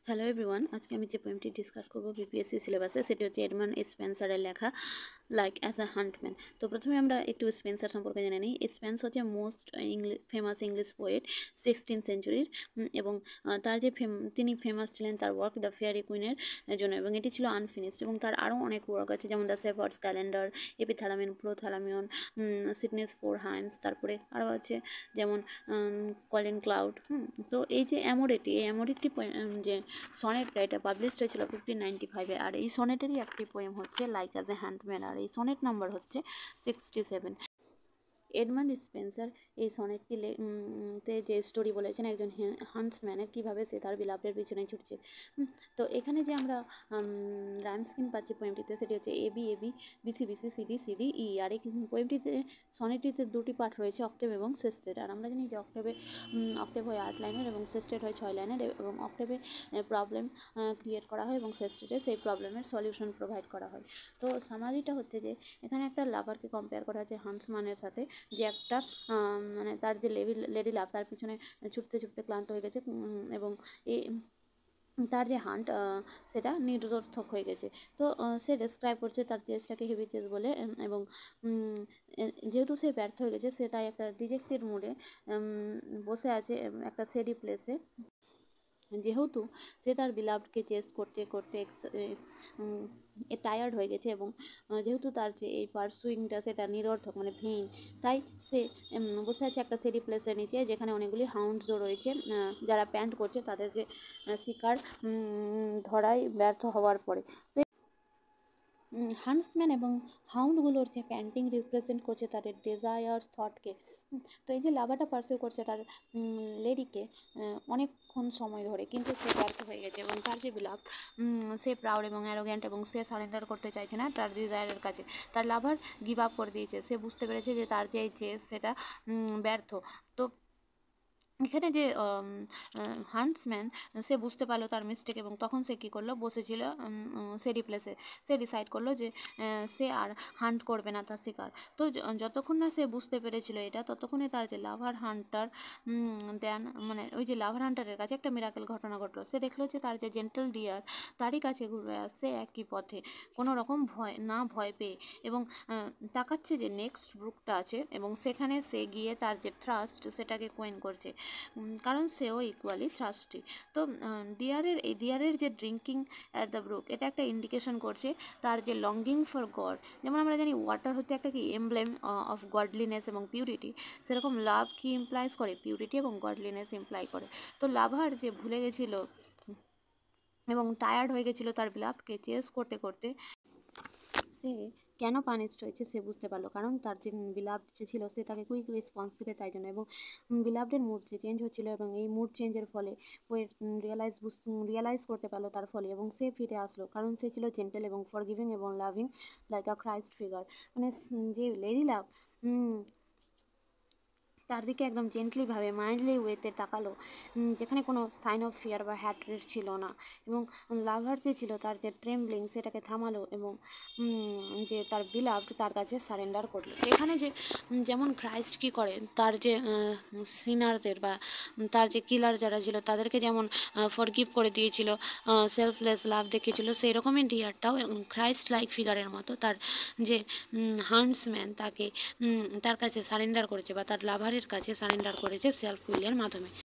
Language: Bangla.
হ্যালো এভরিওয়ান, আজকে আমি যে পোয়েমটি ডিসকাস করবো বিপিএসসি সিলেবাসে সেটি হচ্ছে এডমান্ড স্পেন্সারের লেখা লাইক অ্যাজ আ হান্টম্যান। তো প্রথমে আমরা একটু স্পেন্সার সম্পর্কে জেনে নিই। স্পেন্স হচ্ছে most famous English poet 16th সেঞ্চুরির, এবং তার যে তিনি ফেমাস ছিলেন তার ওয়ার্ক দ্য ফেয়ারি কুইনের জন্য, এবং এটি ছিল আনফিনিশড। এবং তার আরও অনেক ওয়ার্ক আছে, যেমন the shepherd's calendar, epithalamion, prothalamion, সিডনেস ফোর হাইন্স, তারপরে আরও আছে যেমন কলিন ক্লাউড। তো এই যে এই অ্যামোরিটি যে সনেটটা, এটা পাবলিশড হয়েছিল 1595-এ। আর এই সনেটেরই একটি পোয়েম হচ্ছে লাইক অ্যাজ এ হ্যান্ডম্যান, আর এই সনেট নাম্বার হচ্ছে 67। এডমান্ড স্পেন্সার এই সনেটটিতে যে স্টোরি বলেছেন একজন হান্টসম্যানের, কীভাবে সে তার বিলাপের পিছনে ছুটছে। তো এখানে যে আমরা রাইম স্কিম পাচ্ছি পোয়েমটিতে, সেটি হচ্ছে AB AB BC BC CD CD E. আর এই পোয়েমটিতে সনেটটিতে দুটি পার্ট রয়েছে, অক্টেভ এবং সেস্টেট। আর আমরা জানি যে অক্টেভ হয় 8 লাইনের এবং সেস্টেট হয় 6 লাইনের, এবং অক্টেভে প্রবলেম ক্রিয়েট করা হয় এবং সেস্টেটে সেই প্রবলেমের সলিউশন প্রোভাইড করা হয়। তো সামারিটা হচ্ছে যে এখানে একটা লাভারকে কম্পেয়ার করা হচ্ছে হান্টসম্যানের সাথে, যে একটা মানে তার যে লেডি লাভ তার পিছনে ছুটতে ছুটতে ক্লান্ত হয়ে গেছে, এবং এই তার যে হান্ট সেটা নিরর্থক হয়ে গেছে। তো সে ডেসক্রাইব করছে তার চেসটাকে হেভি চেস বলে, এবং যেহেতু সে ব্যর্থ হয়ে গেছে, সে তাই একটা ডিজেক্টেড মুডে বসে আছে একটা সেডি প্লেসে, যেহেতু সে তার বিলাভডকে চেস করতে করতে টায়ার্ড হয়ে গেছে, এবং যেহেতু তার যে এই পারসুইংটা সেটা নিরর্থক মানে ভেইন, তাই সে বসে আছে একটা সেডি প্লেসের নিচে, যেখানে অনেকগুলি হাউন্ডসও রয়েছে যারা প্যান্ট করছে তাদের যে শিকার ধরায় ব্যর্থ হওয়ার পরে। তো হান্টসম্যান এবং হাউন্ডগুলোর যে প্যান্টিং রিপ্রেজেন্ট করছে তাদের ডেজায়ার থটকে। তো এই যে লাভাটা পারসিউ করছে তার লেডিকে অনেকক্ষণ সময় ধরে, কিন্তু সে ব্যর্থ হয়ে গেছে, এবং তার যে বিলাভ সে প্রাউড এবং অ্যারোগ্যান্ট, এবং সে সারেন্ডার করতে চাইছে না তার ডিজায়ারের কাছে। তার লাভার গিভ আপ করে দিয়েছে, সে বুঝতে পেরেছে যে তার যে এই চেস সেটা ব্যর্থ। তো এখানে যে হান্টসম্যান, সে বুঝতে পারলো তার মিস্টেক, এবং তখন সে কী করলো, বসেছিল সেডি প্লেসে। সে ডিসাইড করলো যে সে আর হান্ট করবে না তার শিকার। তো যতক্ষণ না সে বুঝতে পেরেছিল এটা, ততক্ষণে তার যে লাভার হান্টার মানে ওই যে লাভার হান্টারের কাছে একটা মিরাকেল ঘটনা ঘটলো। সে দেখলো যে তার যে জেন্টল ডিয়ার তারই কাছে ঘুরে আসছে একই পথে, কোনো রকম ভয় পেয়ে, এবং তাকাচ্ছে যে নেক্সট ব্রুকটা আছে, এবং সেখানে সে গিয়ে তার যে থ্রাস্ট সেটাকে কোয়েন করছে, কারণ সেও ইকুয়ালি থ্রাস্টি। তো ডিয়ারের যে ড্রিঙ্কিং অ্যাট দ্য ব্রুক, এটা একটা ইন্ডিকেশন করছে তার যে লঙ্গিং ফর গড। যেমন আমরা জানি ওয়াটার হচ্ছে একটা কি এমব্লেম অফ গডলিনেস এবং পিউরিটি, সেরকম লাভ কি ইমপ্লাইজ করে, পিউরিটি এবং গডলিনেস ইমপ্লাই করে। তো লাভার যে ভুলে গেছিলো এবং টায়ার্ড হয়ে গেছিলো তার বিলাভকে চেস করতে করতে, সে কেন পানিশড হয়েছে সে বুঝতে পারলো, কারণ তার যে বিলাভড যে ছিল সে তাকে কুইক রেসপন্স দেবে তাই জন্য, এবং বিলাভডের মুড যে চেঞ্জ হচ্ছিলো, এবং এই মুড চেঞ্জের ফলে পোয়েট রিয়েলাইজ করতে পারলো তার ফলে, এবং সে ফিরে আসলো, কারণ সে ছিল জেন্টেল এবং ফরগিভিং এবং লাভিং লাইক আ ক্রাইস্ট ফিগার। মানে যে লেডি লাভ তার দিকে একদম জেন্টলিভাবে মাইন্ডলি ওয়েতে তাকালো, যেখানে কোনো সাইন অফ ফিয়ার বা হ্যাট্রেড ছিল না, এবং লাভার যে ছিল তার যে ট্রেমব্লিং সেটাকে থামালো, এবং যে তার বিলাভড তার কাছে সারেন্ডার করলো। এখানে যে যেমন ক্রাইস্ট কী করে, তার যে সিনারদের বা তার যে কিলার যারা ছিল তাদেরকে যেমন ফরগিভ করে দিয়েছিল, সেলফলেস লাভ দেখিয়েছিল, সেই রকমই ডিয়ারটাও ক্রাইস্ট লাইক ফিগারের মতো তার যে হান্টসম্যান তাকে তার কাছে সারেন্ডার করেছে, বা তার লাভারের কাছে সারেন্ডার করেছে সেলফ উইলের মাধ্যমে।